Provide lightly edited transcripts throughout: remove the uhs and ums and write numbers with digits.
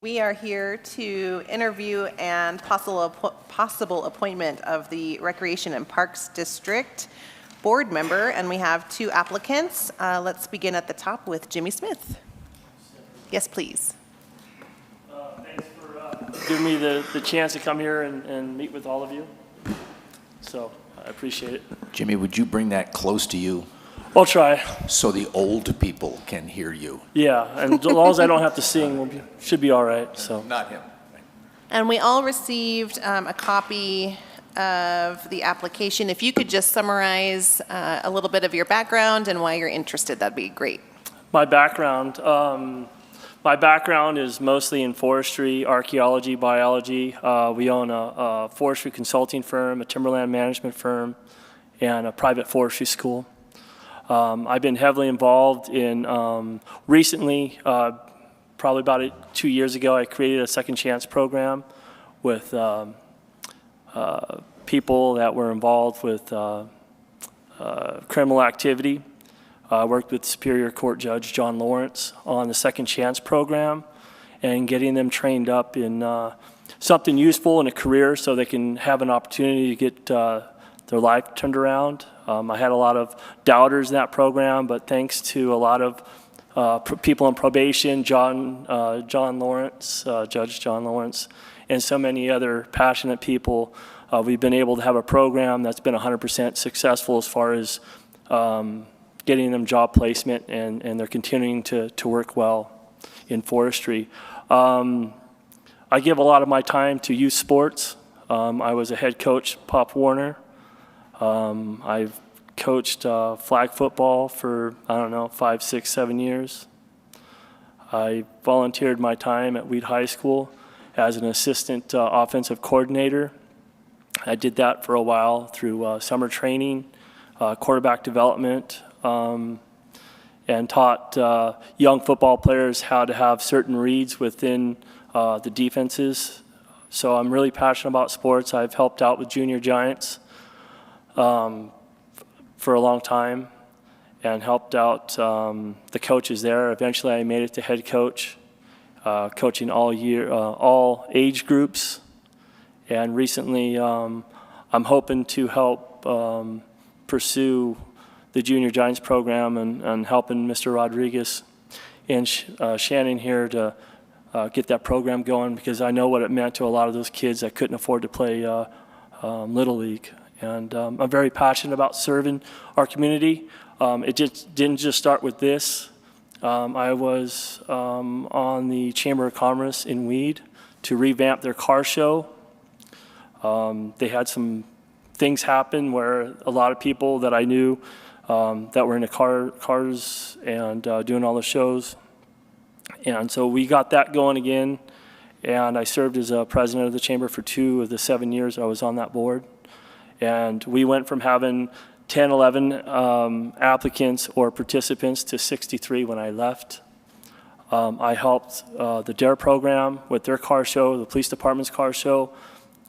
We are here to interview and possible appointment of the Recreation and Parks District board member, and we have two applicants. Let's begin at the top with Jimmy Smith. Yes, please. Thanks for giving me the chance to come here and meet with all of you. So I appreciate it. Jimmy, would you bring that close to you? I'll try. So the old people can hear you. Yeah, and as long as I don't have to sing, should be all right. So. Not him. And we all received a copy of the application. If you could just summarize a little bit of your background and why you're interested, that'd be great. My background is mostly in forestry, archaeology, biology. We own a forestry consulting firm, a timberland management firm, and a private forestry school. I've been heavily involved in, recently, probably about 2 years ago, I created a second chance program with people that were involved with criminal activity. I worked with Superior Court Judge John Lawrence on the second chance program and getting them trained up in something useful in a career so they can have an opportunity to get their life turned around. I had a lot of doubters in that program, but thanks to a lot of people on probation, John Lawrence, Judge John Lawrence, and so many other passionate people, we've been able to have a program that's been 100% successful as far as getting them job placement, and they're continuing to work well in forestry. I give a lot of my time to youth sports. I was a head coach, Pop Warner. I've coached flag football for, 5, 6, 7 years. I volunteered my time at Weed High School as an assistant offensive coordinator. I did that for a while through summer training, quarterback development, and taught young football players how to have certain reads within the defenses. So I'm really passionate about sports. I've helped out with junior giants for a long time and helped out the coaches there. Eventually I made it to head coach, coaching all year, all age groups. And recently I'm hoping to help pursue the Junior Giants program and helping Mr. Rodriguez and Shannon here to get that program going, because I know what it meant to a lot of those kids that couldn't afford to play Little League. And I'm very passionate about serving our community. It didn't just start with this. I was on the Chamber of Commerce in Weed to revamp their car show. They had some things happen where a lot of people that I knew that were in the cars and doing all the shows. And so we got that going again. And I served as a president of the Chamber for 2 of the 7 years I was on that board. And we went from having 10, 11 applicants or participants to 63 when I left. I helped the DARE program with their car show, the police department's car show,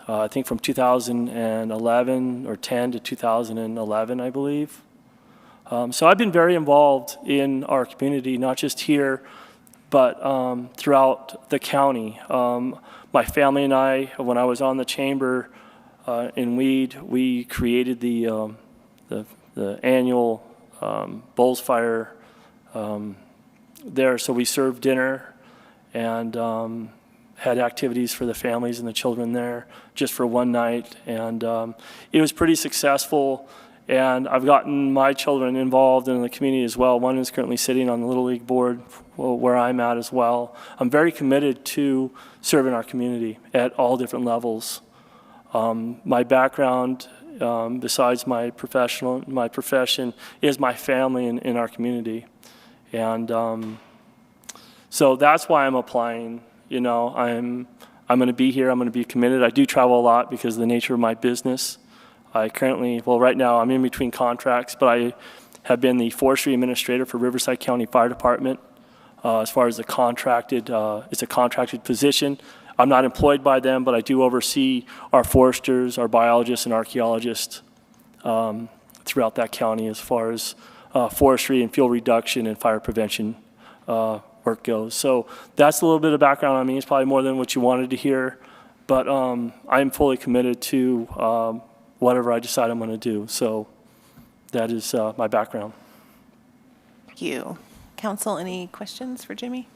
I think from 2011 or 10 to 2011, I believe. So I've been very involved in our community, not just here, but throughout the county. My family and I, when I was on the chamber, in Weed, we created the annual Bulls Fire there. So we served dinner and had activities for the families and the children there just for one night. And it was pretty successful. And I've gotten my children involved in the community as well. One is currently sitting on the Little League board where I'm at as well. I'm very committed to serving our community at all different levels. My background, besides my profession, is my family in our community. And so that's why I'm applying. You know, I'm going to be here. I'm going to be committed. I do travel a lot because of the nature of my business. I currently, well, right now I'm in between contracts, but I have been the forestry administrator for Riverside County Fire Department. As far as the contracted, it's a contracted position. I'm not employed by them, but I do oversee our foresters, our biologists, and archaeologists throughout that county as far as forestry and fuel reduction and fire prevention work goes. So that's a little bit of background on me. It's probably more than what you wanted to hear, but I'm fully committed to whatever I decide I'm going to do. So that is my background. Thank you. Council, any questions for Jimmy?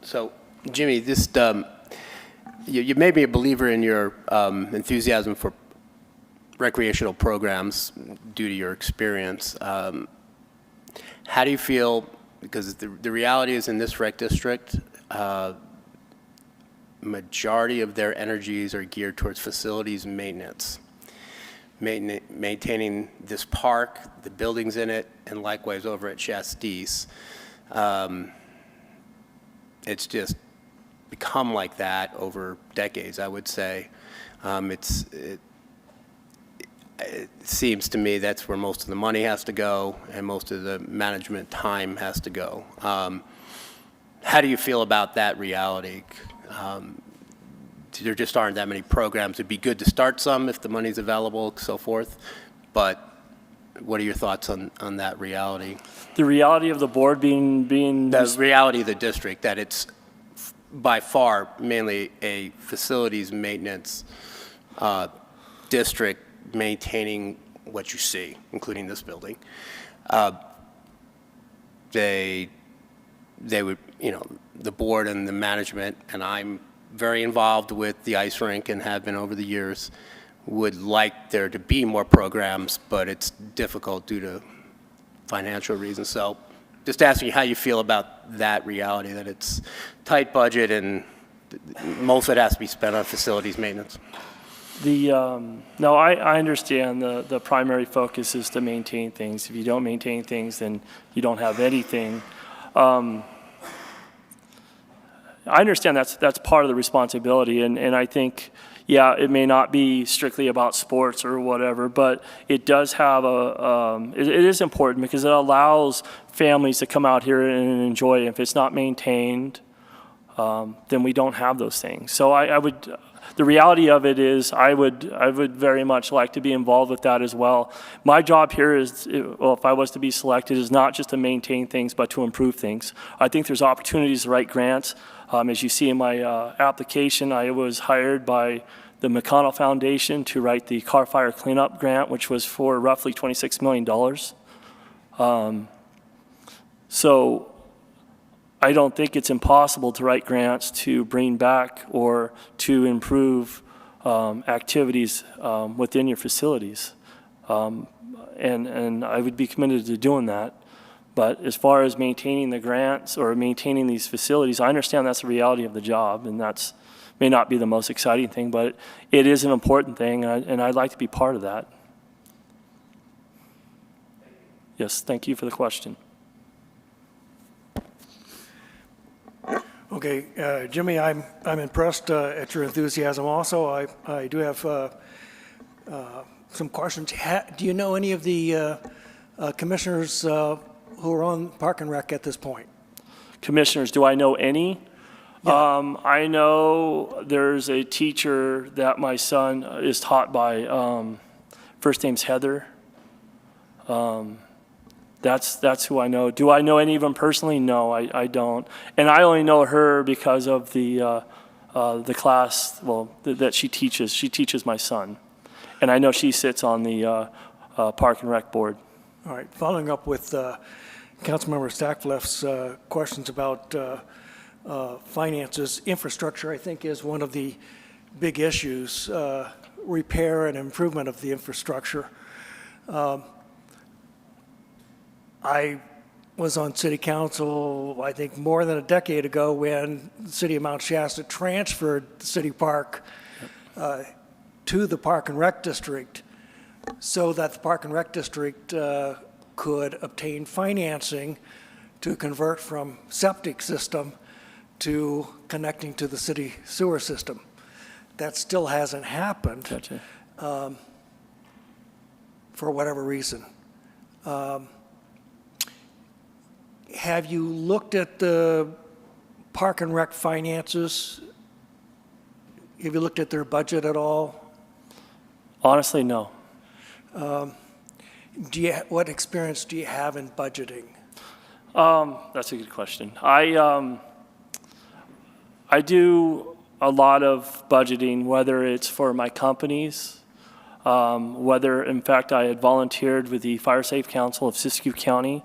So, Jimmy, this you made me a believer in your enthusiasm for recreational programs due to your experience. How do you feel, because the reality is in this rec district, majority of their energies are geared towards facilities maintenance, maintaining this park, the buildings in it, and likewise over at Shasta's. It's just become like that over decades, I would say. It seems to me that's where most of the money has to go and most of the management time has to go. How do you feel about that reality? There just aren't that many programs. It'd be good to start some if the money's available, so forth. But what are your thoughts on that reality? The reality of the board being The reality of the district, that it's by far mainly a facilities maintenance district, maintaining what you see, including this building. They would, the board and the management, and I'm very involved with the ice rink and have been over the years, would like there to be more programs, but it's difficult due to financial reasons. So just asking you how you feel about that reality, that it's tight budget and most of it has to be spent on facilities maintenance. No, I understand the primary focus is to maintain things. If you don't maintain things, then you don't have anything. I understand that's part of the responsibility, and I think, yeah, it may not be strictly about sports or whatever, but it does have it is important because it allows families to come out here and enjoy it. If it's not maintained, then we don't have those things. So the reality of it is I would very much like to be involved with that as well. My job here is, well, if I was to be selected, is not just to maintain things, but to improve things. I think there's opportunities to write grants. As you see in my application, I was hired by the McConnell Foundation to write the car fire cleanup grant, which was for roughly $26 million. So I don't think it's impossible to write grants to bring back or to improve activities within your facilities. And I would be committed to doing that. But as far as maintaining the grants or maintaining these facilities, I understand that's the reality of the job, and that's may not be the most exciting thing, but it is an important thing, and I'd like to be part of that. Yes, thank you for the question. Okay, Jimmy, I'm impressed at your enthusiasm also. I do have some questions. Do you know any of the commissioners who are on Park and Rec at this point? Commissioners, do I know any? Yeah. I know there's a teacher that my son is taught by. First name's Heather. That's who I know. Do I know any of them personally? No, I don't. And I only know her because of the class, that she teaches. She teaches my son. And I know she sits on the Park and Rec board. All right. Following up with Councilmember Stackfleff's questions about finances, infrastructure, I think, is one of the big issues, repair and improvement of the infrastructure. I was on city council, I think, more than a decade ago when the city of Mount Shasta transferred the city park to the Park and Rec District so that the Park and Rec District could obtain financing to convert from septic system to connecting to the city sewer system. That still hasn't happened. Gotcha. For whatever reason. Have you looked at the Park and Rec finances? Have you looked at their budget at all? Honestly, no. what experience do you have in budgeting? That's a good question. I do a lot of budgeting, whether it's for my companies, whether, in fact, I had volunteered with the Fire Safe Council of Siskiyou County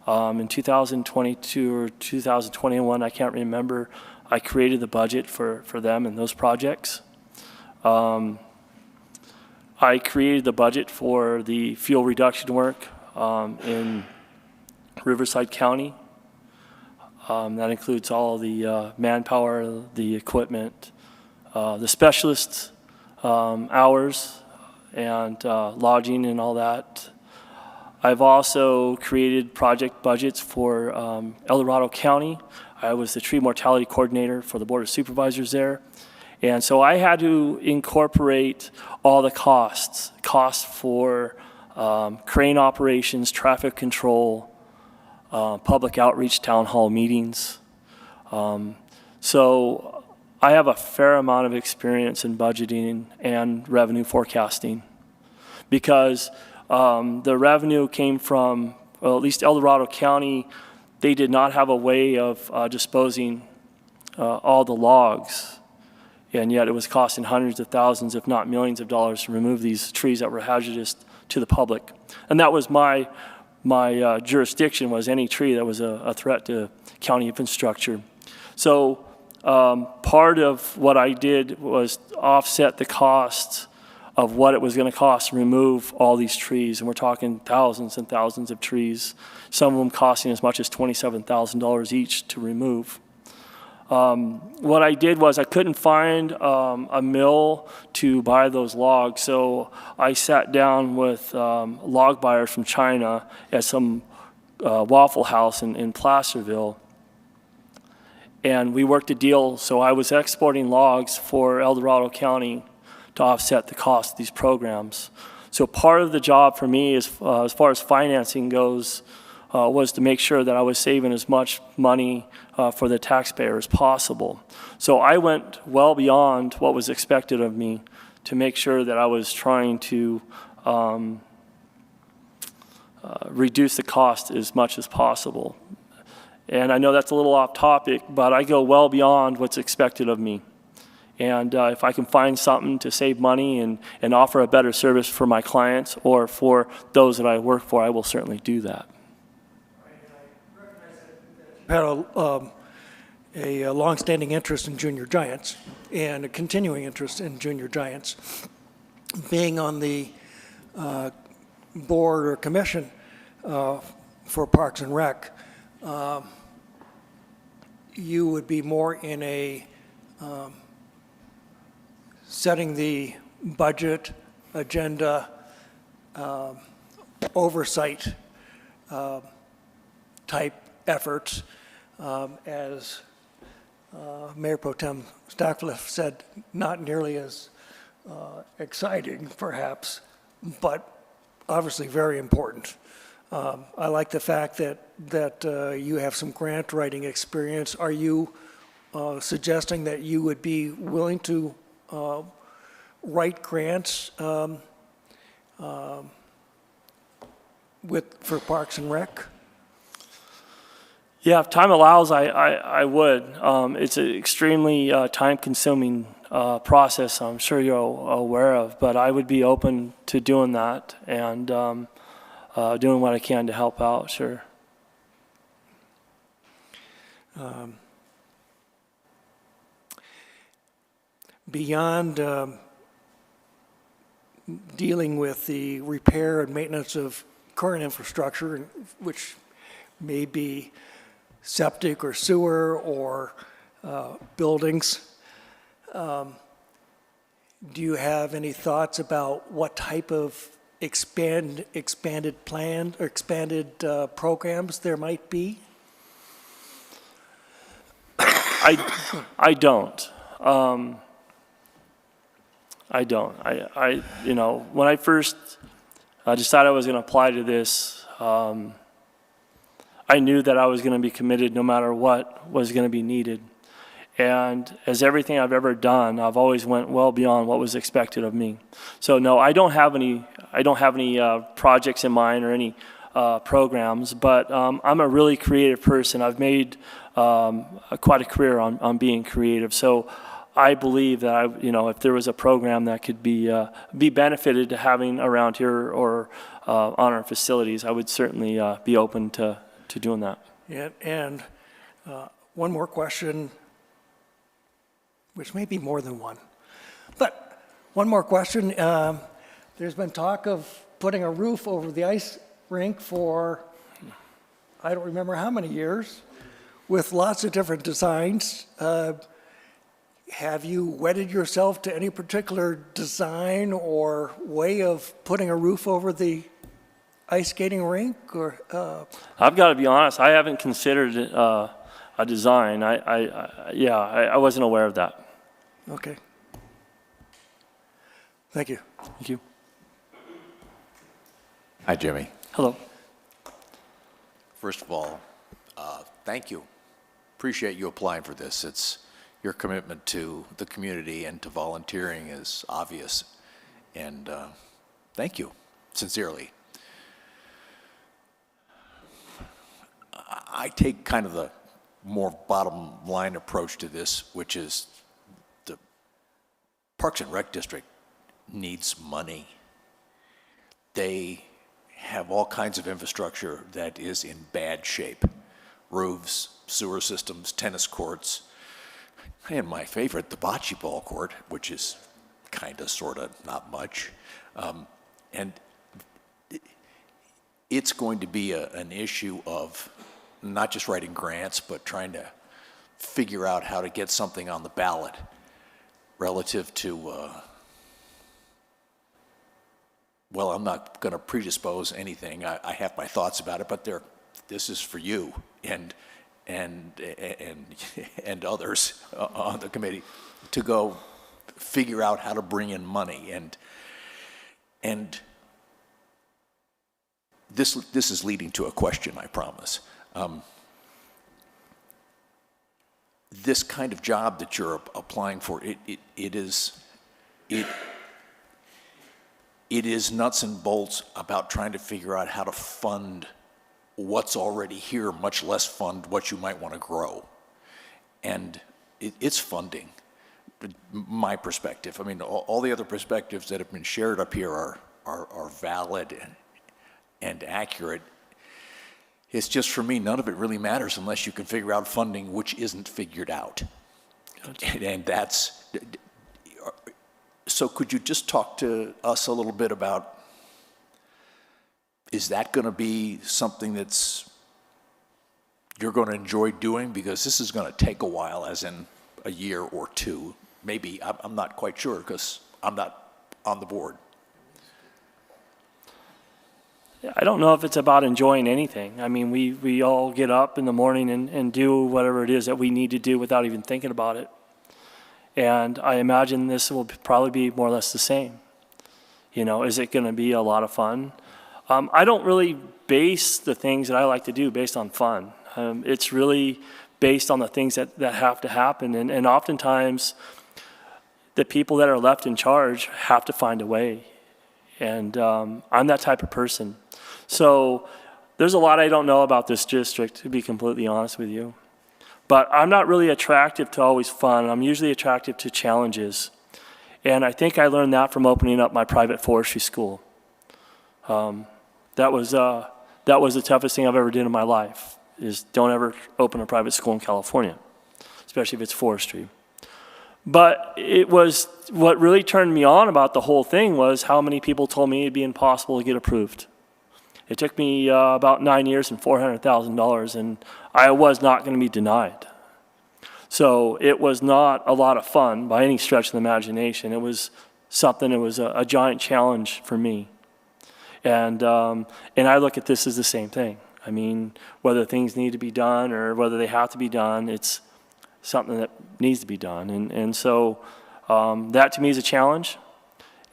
in 2022 or 2021, I can't remember. I created the budget for them and those projects. I created the budget for the fuel reduction work in Riverside County. That includes all the manpower, the equipment, the specialist hours, and lodging and all that. I've also created project budgets for El Dorado County. I was the tree mortality coordinator for the Board of Supervisors there. And so I had to incorporate all the costs for crane operations, traffic control, public outreach, town hall meetings. So I have a fair amount of experience in budgeting and revenue forecasting because the revenue came from, well, at least El Dorado County, they did not have a way of disposing all the logs. And yet it was costing hundreds of thousands, if not millions of dollars to remove these trees that were hazardous to the public. And that was my jurisdiction, was any tree that was a threat to county infrastructure. So part of what I did was offset the cost of what it was going to cost to remove all these trees. And we're talking thousands and thousands of trees, some of them costing as much as $27,000 each to remove. What I did was I couldn't find a mill to buy those logs, so I sat down with log buyers from China at some Waffle House in Placerville, and we worked a deal. So I was exporting logs for El Dorado County to offset the cost of these programs. So part of the job for me, as far as financing goes, was to make sure that I was saving as much money for the taxpayer as possible. So I went well beyond what was expected of me to make sure that I was trying to reduce the cost as much as possible. And I know that's a little off topic, but I go well beyond what's expected of me. And if I can find something to save money and offer a better service for my clients or for those that I work for, I will certainly do that. Had a longstanding interest in junior giants and a continuing interest in junior giants. Being on the board or commission for Parks and Rec, you would be more in a setting the budget, agenda, oversight type efforts, as Mayor Pro Tem Stackliff said, not nearly as exciting, perhaps, but obviously very important. I like the fact that you have some grant writing experience. Are you suggesting that you would be willing to write grants for Parks and Rec? Yeah, if time allows, I would. It's an extremely time-consuming process, I'm sure you're aware of, but I would be open to doing that and doing what I can to help out, sure. Beyond dealing with the repair and maintenance of current infrastructure, which may be septic or sewer or buildings, do you have any thoughts about what type of expanded plan or expanded programs there might be? I don't. You know, when I first decided I was going to apply to this, I knew that I was going to be committed no matter what was going to be needed. And as everything I've ever done, I've always went well beyond what was expected of me. So no, I don't have any projects in mind or any programs, but I'm a really creative person. I've made quite a career on being creative. So I believe that if there was a program that could be benefited to having around here or on our facilities, I would certainly be open to doing that. And one more question, which may be more than one. But one more question. There's been talk of putting a roof over the ice rink for, I don't remember how many years, with lots of different designs. Have you wedded yourself to any particular design or way of putting a roof over the ice skating rink? Or I've got to be honest, I haven't considered it a design. I wasn't aware of that. Okay. Thank you. Thank you. Hi, Jimmy. Hello. First of all, thank you. Appreciate you applying for this. It's your commitment to the community and to volunteering is obvious. And thank you, sincerely. I take kind of the more bottom line approach to this, which is the Parks and Rec District needs money. They have all kinds of infrastructure that is in bad shape. Roofs, sewer systems, tennis courts, and my favorite, the bocce ball court, which is kind of, sort of, not much. And it's going to be an issue of not just writing grants, but trying to figure out how to get something on the ballot relative to, well, I'm not going to predispose anything. I have my thoughts about it, but this is for you and others on the committee to go figure out how to bring in money. And this is leading to a question, I promise. This kind of job that you're applying for, it is nuts and bolts about trying to figure out how to fund what's already here, much less fund what you might want to grow. And it's funding, my perspective. I mean, all the other perspectives that have been shared up here are valid and accurate. It's just, for me, none of it really matters unless you can figure out funding which isn't figured out. And that's, so could you just talk to us a little bit about, is that going to be something that's you're going to enjoy doing? Because this is going to take a while, as in a year or two. Maybe, I'm not quite sure because I'm not on the board. I don't know if it's about enjoying anything. I mean, we all get up in the morning and do whatever it is that we need to do without even thinking about it. And I imagine this will probably be more or less the same. Is it going to be a lot of fun? I don't really base the things that I like to do based on fun. It's really based on the things that have to happen. And oftentimes, the people that are left in charge have to find a way. And I'm that type of person. So there's a lot I don't know about this district, to be completely honest with you. But I'm not really attractive to always fun. I'm usually attractive to challenges. And I think I learned that from opening up my private forestry school. That was the toughest thing I've ever done in my life, is don't ever open a private school in California, especially if it's forestry. But it was, what really turned me on about the whole thing was how many people told me it'd be impossible to get approved. It took me about 9 years and $400,000, and I was not going to be denied. So it was not a lot of fun by any stretch of the imagination. It was something, it was a giant challenge for me. And I look at this as the same thing. I mean, whether things need to be done or whether they have to be done, it's something that needs to be done. And so that to me is a challenge.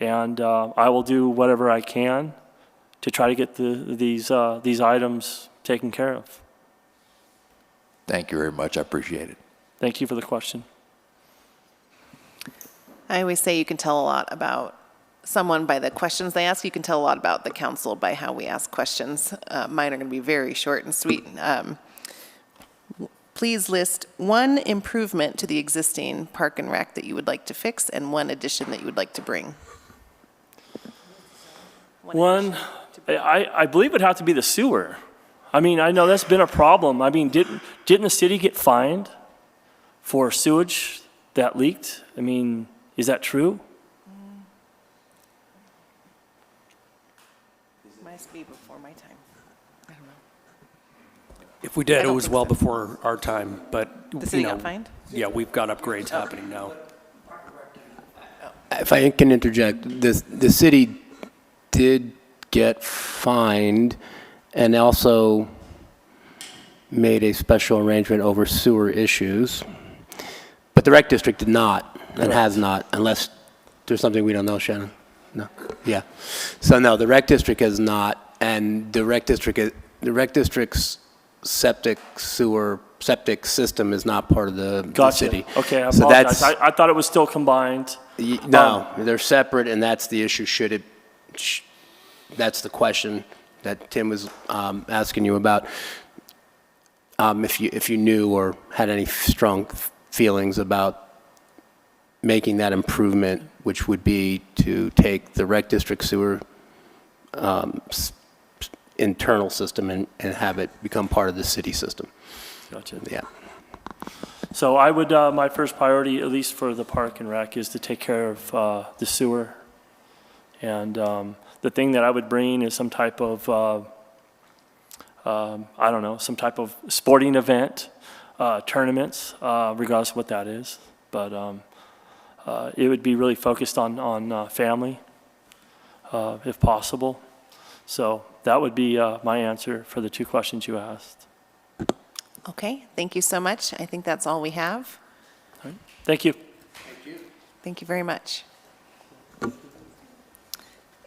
And I will do whatever I can to try to get these items taken care of. Thank you very much. I appreciate it. Thank you for the question. I always say you can tell a lot about someone by the questions they ask. You can tell a lot about the council by how we ask questions. Mine are going to be very short and sweet. Please list one improvement to the existing park and rec that you would like to fix and one addition that you would like to bring. One, I believe it'd have to be the sewer. I mean, I know that's been a problem. I mean, didn't the city get fined for sewage that leaked? I mean, is that true? Must be before my time. I don't know. If we did, I it don't was think well so. before our time, but, The city got fined? yeah, we've got upgrades happening now. If I can interject, the city did get fined and also made a special arrangement over sewer issues, but the rec district did not and has not, unless there's something we don't know, Shannon. No, yeah. So no, the rec district has not, and the rec district's septic system is not part of the Gotcha. city. Okay, I So apologize. that's- I thought it was still combined. No, they're separate, and that's the issue. That's the question that Tim was asking you about. If you knew or had any strong feelings about making that improvement, which would be to take the rec district sewer internal system and have it become part of the city system. Gotcha. Yeah. So I would, my first priority, at least for the park and rec, is to take care of the sewer. And the thing that I would bring is some type of, I don't know, some type of sporting event, tournaments, regardless of what that is. But it would be really focused on family, if possible. So that would be my answer for the two questions you asked. Okay, thank you so much. I think that's all we have. Thank you. Thank you very much.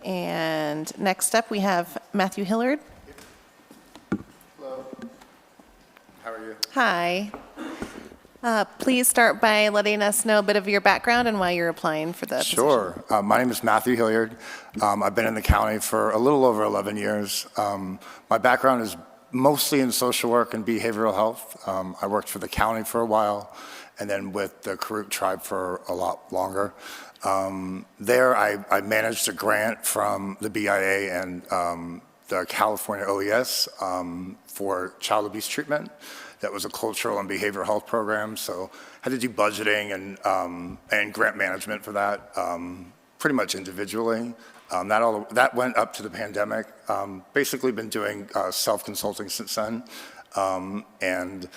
And next up, we have Matthew Hilliard. Hello. How are you? Hi. Please start by letting us know a bit of your background and why you're applying for the position. Sure. My name is Matthew Hilliard. I've been in the county for a little over 11 years. My background is mostly in social work and behavioral health. I worked for the county for a while and then with the Karuk tribe for a lot longer. There, I managed a grant from the BIA and the California OES for child abuse treatment. That was a cultural and behavioral health program, so I had to do budgeting and grant management for that, pretty much individually. That went up to the pandemic. Basically been doing self-consulting since then, and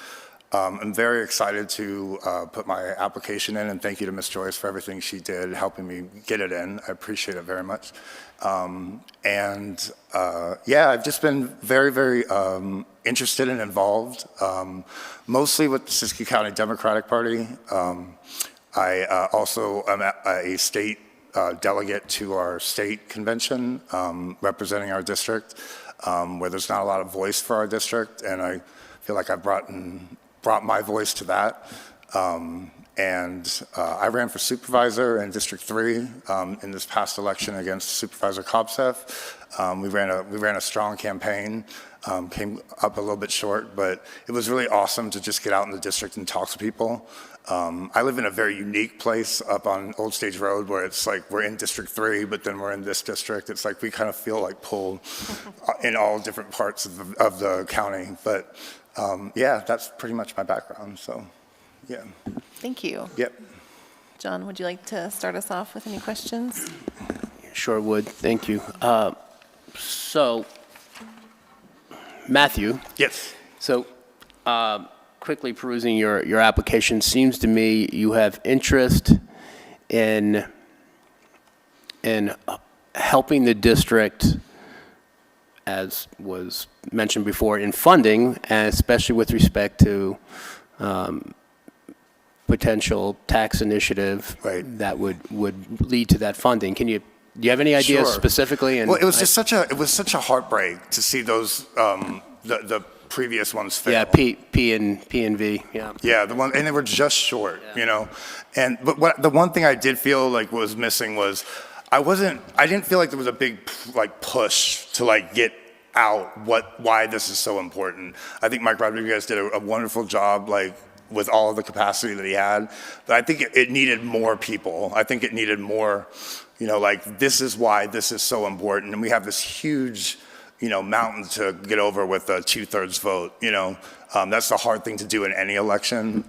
I'm very excited to put my application in, and thank you to Ms. Joyce for everything she did, helping me get it in. I appreciate it very much. Yeah, I've just been very, very interested and involved, mostly with the Siskiyou County Democratic Party. I also am a state delegate to our state convention, representing our district, where there's not a lot of voice for our district, and I feel like I've brought my voice to that. I ran for supervisor in District 3 in this past election against Supervisor Kopseff. We ran a strong campaign, came up a little bit short, but it was really awesome to just get out in the district and talk to people. I live in a very unique place up on Old Stage Road where it's like we're in District 3, but then we're in this district. It's like we kind of feel like pulled in all different parts of the county. But yeah, that's pretty much my background, so yeah. Thank you. Yep. John, would you like to start us off with any questions? Sure would. Thank you. So, Matthew, Yes. so quickly perusing your application, seems to me you have interest in helping the district, as was mentioned before, in funding, and especially with respect to potential tax initiative Right. that would lead to that funding. Do you have any ideas Sure. specifically? And Well, it was just such a heartbreak to see those the previous ones failed. Yeah, P and V, yeah. Yeah, and they were just short, you know. But the one thing I did feel like was missing was I didn't feel like there was a big like push to like get out why this is so important. I think Mike Rodriguez did a wonderful job, like with all of the capacity that he had. But I think it needed more people. I think it needed more, you know, like this is why this is so important. And we have this huge, you know, mountain to get over with a 2/3 vote. You know, that's the hard thing to do in any election.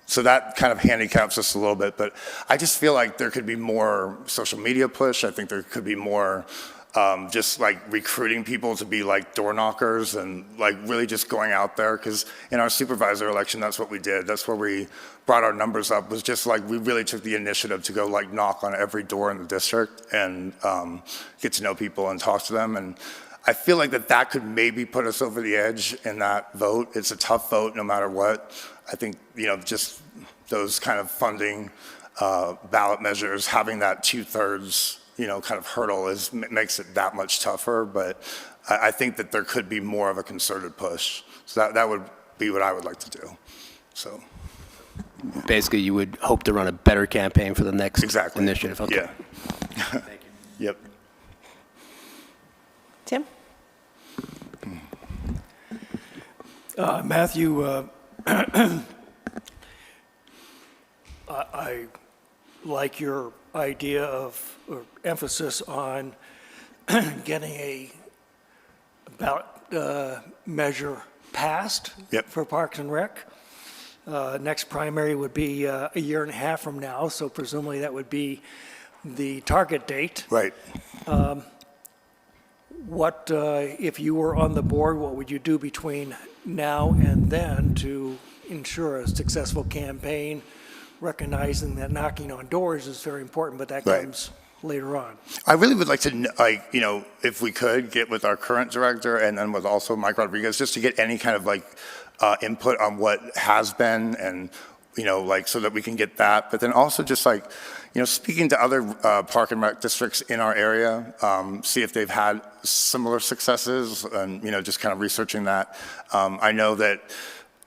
So that kind of handicaps us a little bit. But I just feel like there could be more social media push. I think there could be more just like recruiting people to be like door knockers and like really just going out there. Because in our supervisor election, that's what we did. That's where we brought our numbers up, was just like we really took the initiative to go like knock on every door in the district and get to know people and talk to them. And I feel like that could maybe put us over the edge in that vote. It's a tough vote no matter what. I think, you know, just those kind of funding ballot measures, having that 2/3, you know, kind of hurdle makes it that much tougher. But I think that there could be more of a concerted push. So that would be what I would like to do. So Basically, you would hope to run a better campaign for the next initiative. Okay. Yeah. Thank you. Yep. Tim? Matthew, I like your idea of or emphasis on getting a ballot measure passed for Parks and Rec. Next primary would be a year and a half from now, so presumably that would be the target date. Right. What, if you were on the board, what would you do between now and then to ensure a successful campaign, recognizing that knocking on doors is very important, but that comes later on? I really would like to, like, you know, if we could get with our current director and then with also Mike Rodriguez, just to get any kind of like input on what has been and, you know, like so that we can get that. But then also just like, you know, speaking to other park and rec districts in our area, see if they've had similar successes and, you know, just kind of researching that. I know that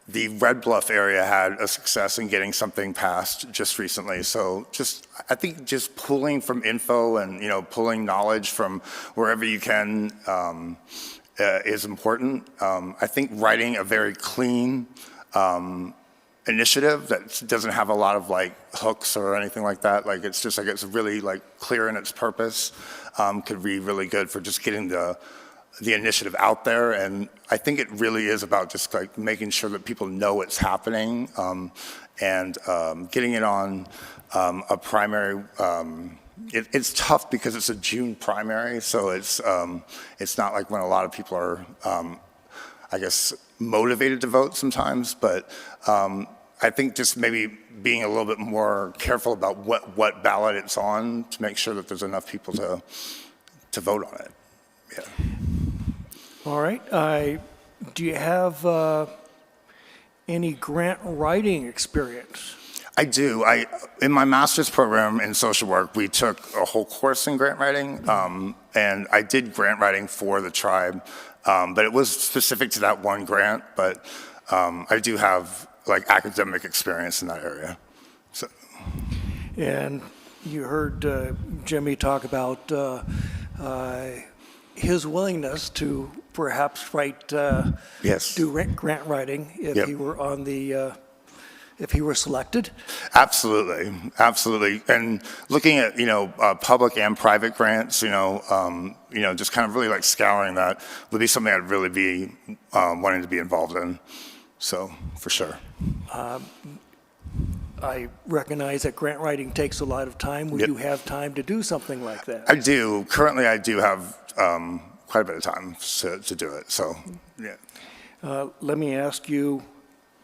the Red Bluff area had a success in getting something passed just recently. So just, I think just pulling from info and, you know, pulling knowledge from wherever you can is important. I think writing a very clean initiative that doesn't have a lot of like hooks or anything like that. Like it's just like it's really like clear in its purpose could be really good for just getting the initiative out there. And I think it really is about just like making sure that people know it's happening and getting it on a primary. It's tough because it's a June primary, so it's not like when a lot of people are, I guess, motivated to vote sometimes. But I think just maybe being a little bit more careful about what ballot it's on to make sure that there's enough people to vote on it. Yeah. All right. Do you have any grant writing experience? I do. In my master's program in social work, we took a whole course in grant writing, and I did grant writing for the tribe, but it was specific to that one grant. But I do have like academic experience in that area. So. And you heard Jimmy talk about his willingness to perhaps write, do grant writing if he were on the, if he were selected? Absolutely, absolutely. And looking at, you know, public and private grants, you know, just kind of really like scouring that would be something I'd really be wanting to be involved in. So, for sure. I recognize that grant writing takes a lot of time. Would you have time to do something like that? I do. Currently, I do have quite a bit of time to do it. So, yeah. Let me ask you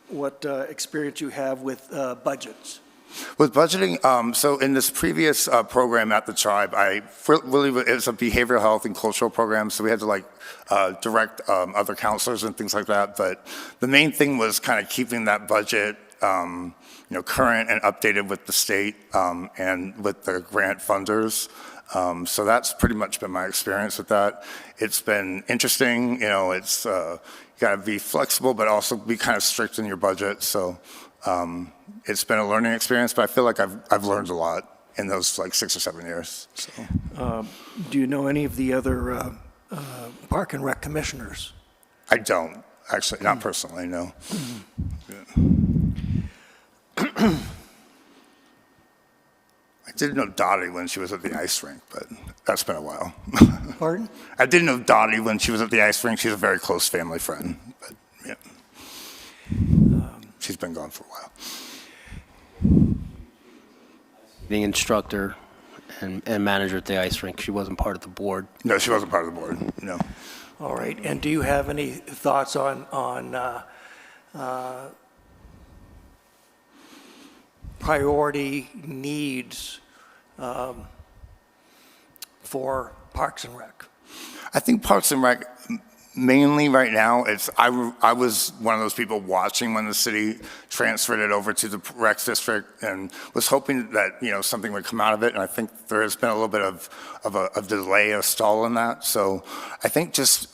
what experience you have with budgets. With budgeting, so in this previous program at the tribe, it's a behavioral health and cultural program, so we had to like direct other counselors and things like that. But the main thing was kind of keeping that budget, current and updated with the state and with the grant funders. So that's pretty much been my experience with that. It's been interesting, it's, you gotta be flexible, but also be kind of strict in your budget. So it's been a learning experience, but I feel like I've learned a lot in those like 6 or 7 years. So. Do you know any of the other Park and Rec commissioners? I don't, actually, not personally, no. Yeah. I did know Dottie when she was at the ice rink, but that's been a while. Pardon? I did know Dottie when she was at the ice rink. She's a very close family friend, but yeah. She's been gone for a while. Being instructor and manager at the ice rink, she wasn't part of the board. No, she wasn't part of the board, no. All right, and do you have any thoughts on priority needs for Parks and Rec? I think Parks and Rec, mainly right now, I was one of those people watching when the city transferred it over to the Rec District and was hoping that, something would come out of it. And I think there has been a little bit of a delay, a stall in that. So I think just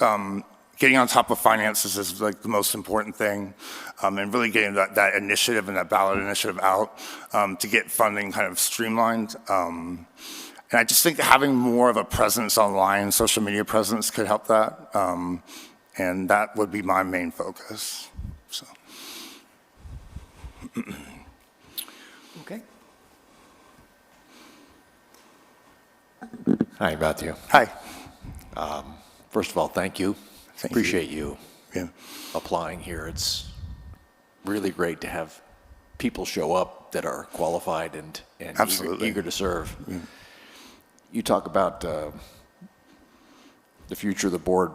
getting on top of finances is like the most important thing, and really getting that initiative and that ballot initiative out to get funding kind of streamlined. And I just think having more of a presence online, social media presence could help that. And that would be my main focus. So. Okay. Hi, Matthew. Hi. First of all, thank you. Thank Appreciate you Yeah. applying here. It's really great to have people show up that are qualified and Absolutely. eager to serve. You talk about the future of the board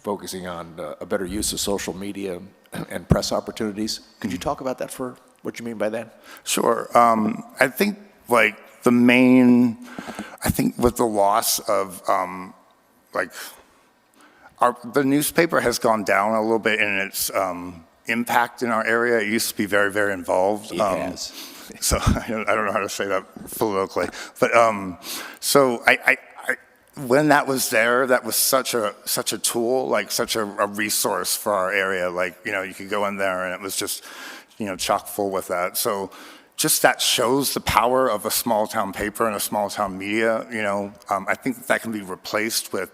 focusing on a better use of social media and press opportunities. Could you talk about that for what you mean by that? Sure. I think like I think with the loss of the newspaper has gone down a little bit in its impact in our area. It used to be very, very involved. It has. So I don't know how to say that politically, but so I when that was there, that was such a tool, like such a resource for our area. Like you could go in there and it was just chock full with that. So just that shows the power of a small town paper and a small town media. I think that can be replaced with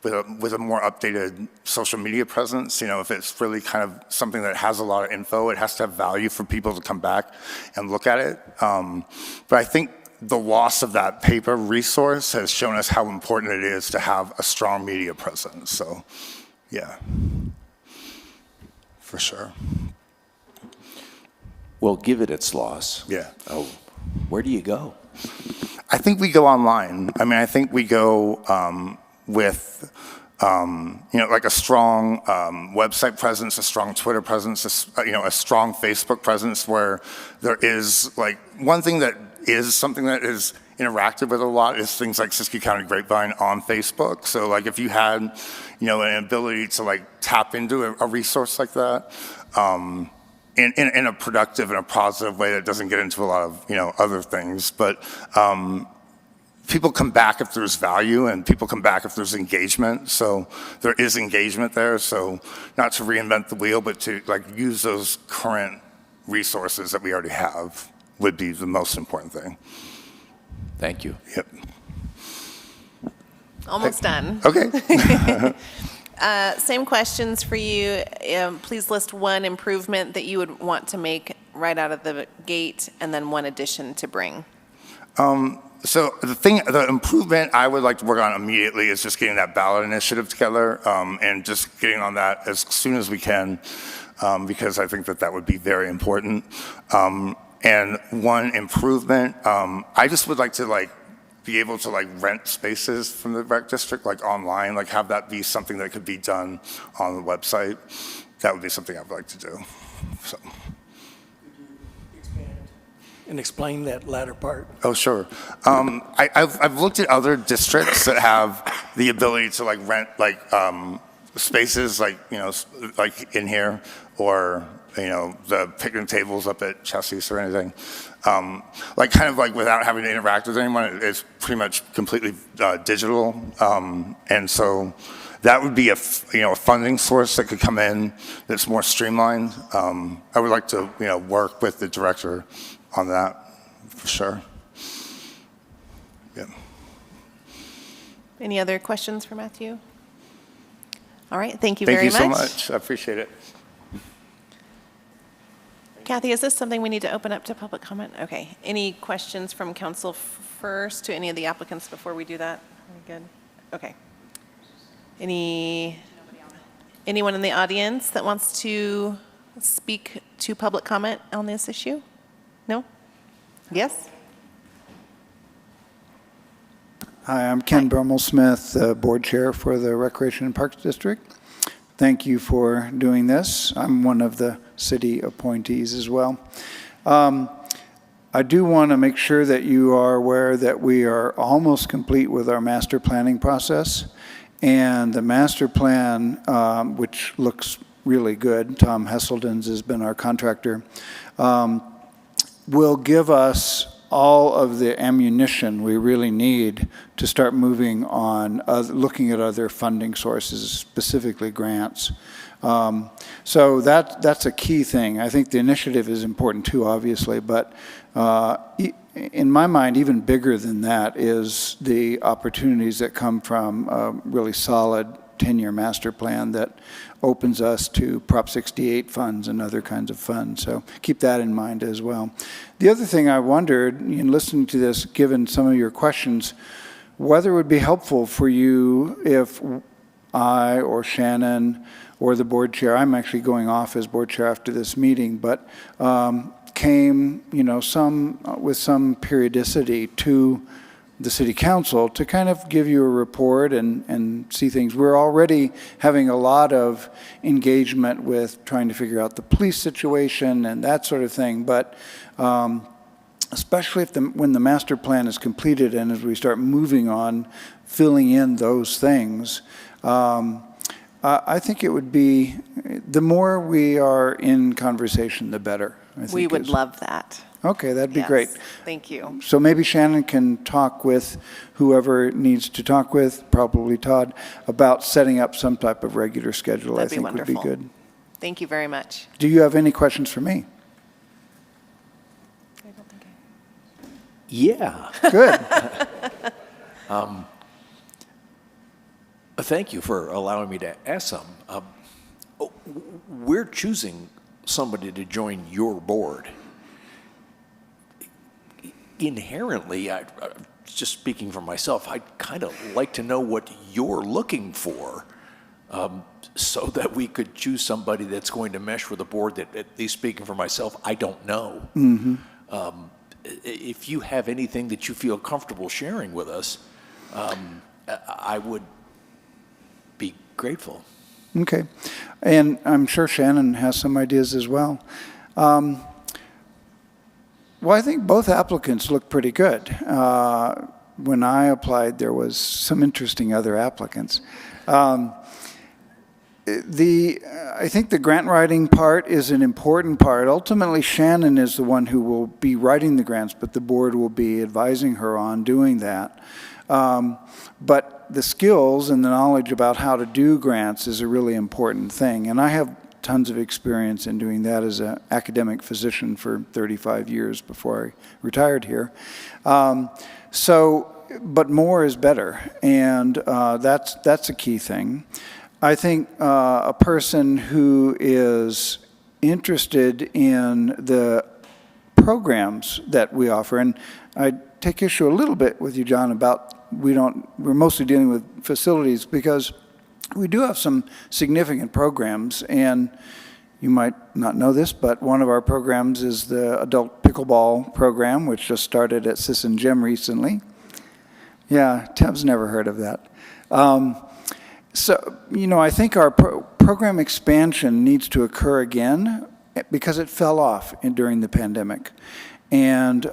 a more updated social media presence. If it's really kind of something that has a lot of info, it has to have value for people to come back and look at it. But I think the loss of that paper resource has shown us how important it is to have a strong media presence. So, yeah, for sure. Well, give it its loss. Yeah. Oh, where do you go? I think we go online. I mean, I think we go with, like a strong website presence, a strong Twitter presence, a strong Facebook presence where there is like one thing that is something that is interacted with a lot is things like Siskiyou County Grapevine on Facebook. So like if you had, an ability to like tap into a resource like that, in a productive and a positive way that doesn't get into a lot of, other things. But people come back if there's value and people come back if there's engagement. So there is engagement there. So not to reinvent the wheel, but to like use those current resources that we already have would be the most important thing. Thank you. Yep. Almost done. Okay. Same questions for you. Please list one improvement that you would want to make right out of the gate, and then one addition to bring. So the improvement I would like to work on immediately is just getting that ballot initiative together, and just getting on that as soon as we can, because I think that would be very important. And one improvement, I just would like to be able to rent spaces from the rec district, online, have that be something that could be done on the website. That would be something I would like to do. So. And explain that latter part. Oh, sure. I've looked at other districts that have the ability to rent spaces like in here, or the picnic tables up at Chassis or anything. like kind of like without having to interact with anyone. It's pretty much completely digital, and so that would be a funding source that could come in that's more streamlined. I would like to work with the director on that for sure. Yeah. Any other questions for Matthew? All right, thank you very much. Thank you so much. I appreciate it. Kathy, is this something we need to open up to public comment? Okay. Any questions from council first to any of the applicants before we do that? Are we good? Okay. Anyone in the audience that wants to speak to public comment on this issue? No? Yes? Hi, I'm Ken Brummel-Smith, Board Chair for the Recreation and Parks District. Thank you for doing this. I'm one of the city appointees as well. I do want to make sure that you are aware that we are almost complete with our master planning process. And the master plan, which looks really good, Tom Hesselden's has been our contractor, will give us all of the ammunition we really need to start moving on, looking at other funding sources, specifically grants. So that's a key thing. I think the initiative is important too, obviously, but in my mind, even bigger than that is the opportunities that come from a really solid 10-year master plan that opens us to Prop 68 funds and other kinds of funds. So keep that in mind as well. The other thing I wondered, in listening to this, given some of your questions, whether it would be helpful for you if I or Shannon or the board chair, I'm actually going off as board chair after this meeting, but came, with some periodicity to the city council to kind of give you a report and see things. We're already having a lot of engagement with trying to figure out the police situation and that sort of thing, but especially when the master plan is completed and as we start moving on, filling in those things, I think it would be, the more we are in conversation, the better. We would love that. Okay, that'd be Yes, great. Thank you. So maybe Shannon can talk with whoever needs to talk with, probably Todd, about setting up some type of regular schedule. That'd be I think wonderful. would be good. Thank you very much. Do you have any questions for me? Yeah. Good. Thank you for allowing me to ask some. We're choosing somebody to join your board. Inherently, just speaking for myself, I'd kind of like to know what you're looking for so that we could choose somebody that's going to mesh with a board that, at least speaking for myself, I don't know. Mm-hmm. If you have anything that you feel comfortable sharing with us, I would be grateful. Okay. And I'm sure Shannon has some ideas as well. Well, I think both applicants look pretty good. When I applied, there was some interesting other applicants. I think the grant writing part is an important part. Ultimately, Shannon is the one who will be writing the grants, but the board will be advising her on doing that. But the skills and the knowledge about how to do grants is a really important thing. And I have tons of experience in doing that as an academic physician for 35 years before I retired here. But more is better, and that's a key thing. I think a person who is interested in the programs that we offer, and I take issue a little bit with you, John, about we're mostly dealing with facilities because we do have some significant programs, and you might not know this, but one of our programs is the adult pickleball program, which just started at Sis and Jim recently. Yeah, Tim's never heard of that. So, I think our program expansion needs to occur again because it fell off during the pandemic. And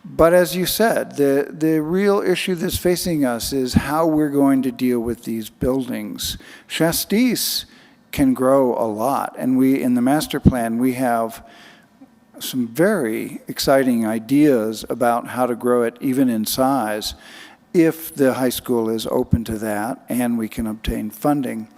but as you said, the real issue that's facing us is how we're going to deal with these buildings. Shasta can grow a lot, and in the master plan, we have some very exciting ideas about how to grow it even in size if the high school is open to that and we can obtain funding.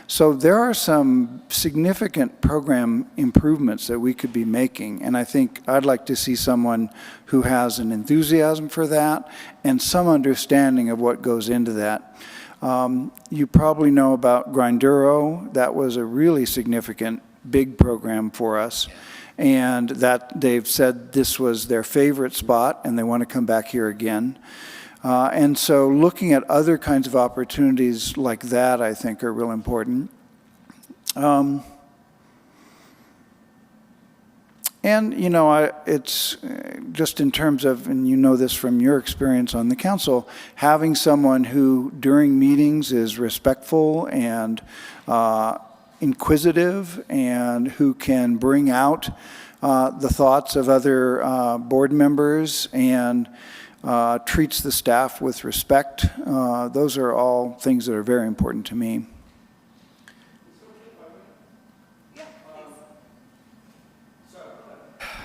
So there are some significant program improvements that we could be making, and I think I'd like to see someone who has an enthusiasm for that and some understanding of what goes into that. You probably know about Grinduro. That was a really significant, big program for us, and that they've said this was their favorite spot and they want to come back here again. And so looking at other kinds of opportunities like that, I think, are real important. And, you know, it's just in terms of, and you know this from your experience on the council, having someone who during meetings is respectful and inquisitive and who can bring out the thoughts of other board members and treats the staff with respect. Those are all things that are very important to me.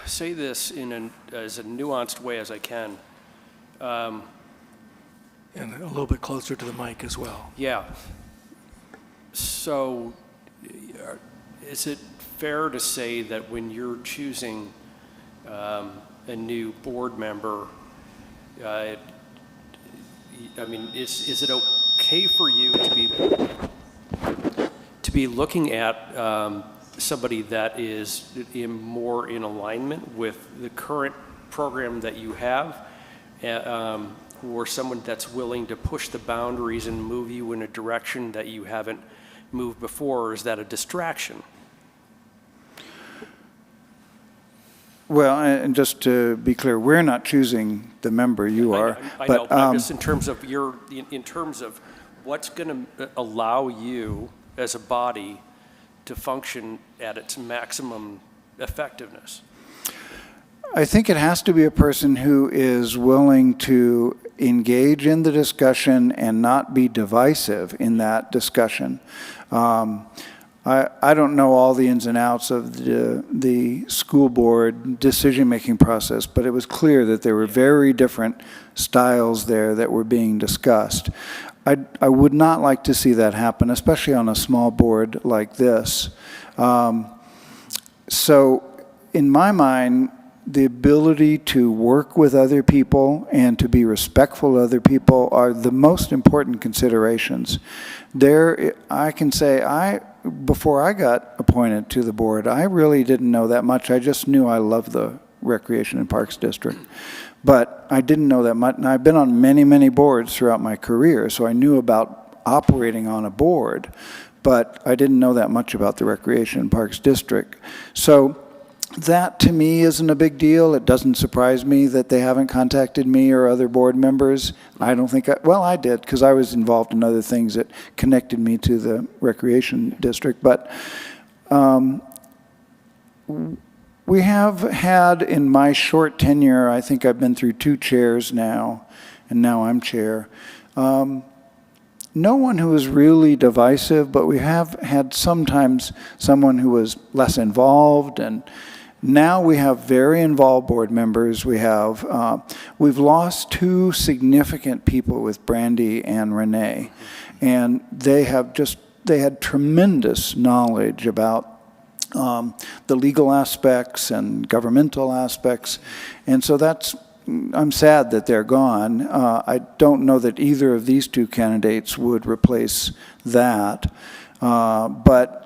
Say this in as a nuanced way as I can. And a little bit closer to the mic as well. Yeah. So, is it fair to say that when you're choosing a new board member, I mean, is it okay for you to be looking at somebody that is more in alignment with the current program that you have, or someone that's willing to push the boundaries and move you in a direction that you haven't moved before, or is that a distraction? Well, and just to be clear, we're not choosing the member, you are. I know, but I'm just in terms of in terms of what's going to allow you as a body to function at its maximum effectiveness. I think it has to be a person who is willing to engage in the discussion and not be divisive in that discussion. I don't know all the ins and outs of the school board decision-making process, but it was clear that there were very different styles there that were being discussed. I would not like to see that happen, especially on a small board like this. So in my mind, the ability to work with other people and to be respectful of other people are the most important considerations. There, I can say, before I got appointed to the board, I really didn't know that much. I just knew I loved the Recreation and Parks District. But I didn't know that much, and I've been on many, many boards throughout my career, so I knew about operating on a board, but I didn't know that much about the Recreation and Parks District. So that, to me, isn't a big deal. It doesn't surprise me that they haven't contacted me or other board members. I don't think well, I did, because I was involved in other things that connected me to the Recreation District, but we have had, in my short tenure, I think I've been through 2 chairs now, and now I'm chair. No one who is really divisive, but we have had sometimes someone who was less involved, and now we have very involved board members. We've lost 2 significant people with Brandy and Renee, and they had tremendous knowledge about the legal aspects and governmental aspects, and so I'm sad that they're gone. I don't know that either of these 2 candidates would replace that, but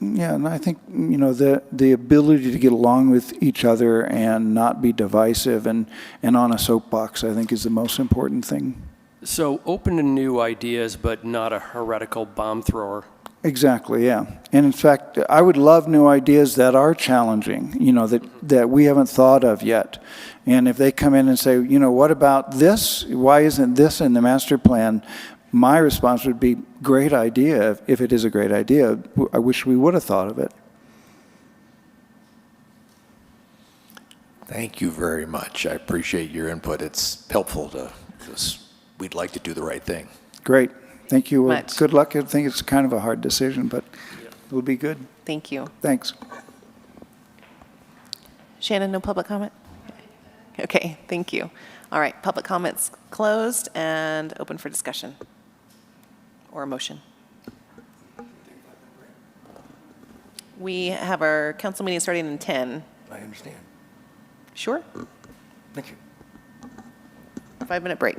yeah, and I think, you know, the ability to get along with each other and not be divisive and on a soapbox, I think, is the most important thing. So open to new ideas, but not a heretical bomb thrower. Exactly, yeah. And in fact, I would love new ideas that are challenging, you know, that we haven't thought of yet. And if they come in and say, you know, what about this? Why isn't this in the master plan? My response would be, great idea. If it is a great idea, I wish we would have thought of it. Thank you very much. I appreciate your input. It's helpful because we'd like to do the right thing. Great. Thank you. Well, Much. good luck. I think it's kind of a hard decision, but it will be good. Thank you. Thanks. Shannon, no public comment? Okay, thank you. All right, public comments closed and open for discussion or a motion. We have our council meeting starting in 10. I understand. Sure? Thank you. 5-minute break.